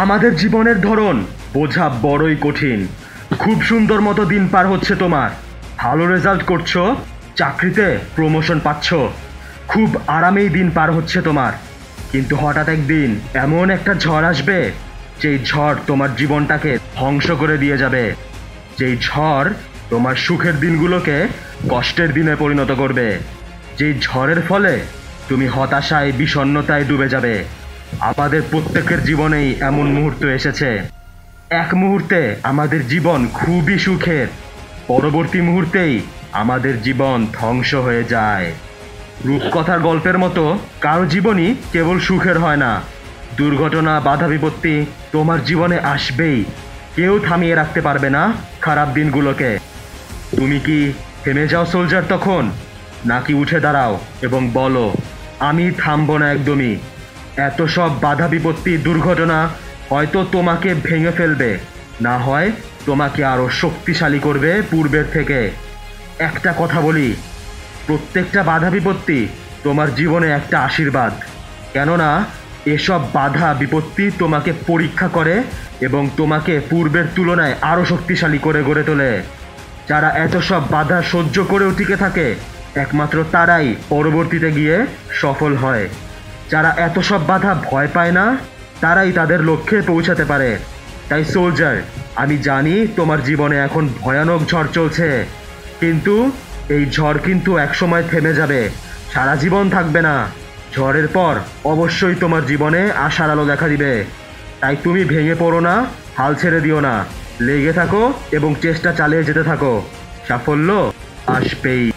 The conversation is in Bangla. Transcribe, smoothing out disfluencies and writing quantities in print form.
আমাদের জীবনের ধরন বোঝা বড়ই কঠিন। খুব সুন্দর মতো দিন পার হচ্ছে তোমার, ভালো রেজাল্ট করছো, চাকরিতে প্রমোশন পাচ্ছ, খুব আরামেই দিন পার হচ্ছে তোমার। কিন্তু হঠাৎ একদিন এমন একটা ঝড় আসবে, যেই ঝড় তোমার জীবনটাকে ধ্বংস করে দিয়ে যাবে। যেই ঝড় তোমার সুখের দিনগুলোকে কষ্টের দিনে পরিণত করবে। যেই ঝড়ের ফলে তুমি হতাশায় বিষণ্ণতায় ডুবে যাবে। আমাদের প্রত্যেকের জীবনেই এমন মুহূর্ত এসেছে। এক মুহূর্তে আমাদের জীবন খুবই সুখের, পরবর্তী মুহূর্তেই আমাদের জীবন ধ্বংস হয়ে যায়। রূপকথার গল্পের মতো কারো জীবনই কেবল সুখের হয় না। দুর্ঘটনা, বাধা বিপত্তি তোমার জীবনে আসবেই। কেউ থামিয়ে রাখতে পারবে না খারাপ দিনগুলোকে। তুমি কি থেমে যাও সোলজার তখন, নাকি উঠে দাঁড়াও এবং বলো, আমি থামবো না একদমই। এত সব বাধা বিপত্তি, দুর্ঘটনা হয়তো তোমাকে ভেঙে ফেলবে, না হয় তোমাকে আরো শক্তিশালী করবে পূর্বের থেকে। একটা কথা বলি, প্রত্যেকটা বাধা বিপত্তি তোমার জীবনে একটা আশীর্বাদ। কেননা এসব বাধা বিপত্তি তোমাকে পরীক্ষা করে এবং তোমাকে পূর্বের তুলনায় আরো শক্তিশালী করে গড়ে তোলে। যারা এত সব বাধা সহ্য করেও টিকে থাকে, একমাত্র তারাই পরবর্তীতে গিয়ে সফল হয়। যারা এত সব বাধা ভয় পায় না, তারাই তাদের লক্ষ্যে পৌঁছাতে পারে। তাই সোলজার, আমি জানি তোমার জীবনে এখন ভয়ানক ঝড় চলছে, কিন্তু এই ঝড় কিন্তু একসময় থেমে যাবে, সারা জীবন থাকবে না। ঝড়ের পর অবশ্যই তোমার জীবনে আশার আলো দেখা দিবে। তাই তুমি ভেঙে পড়ো না, হাল ছেড়ে দিও না, লেগে থাকো এবং চেষ্টা চালিয়ে যেতে থাকো। সাফল্য আসবেই।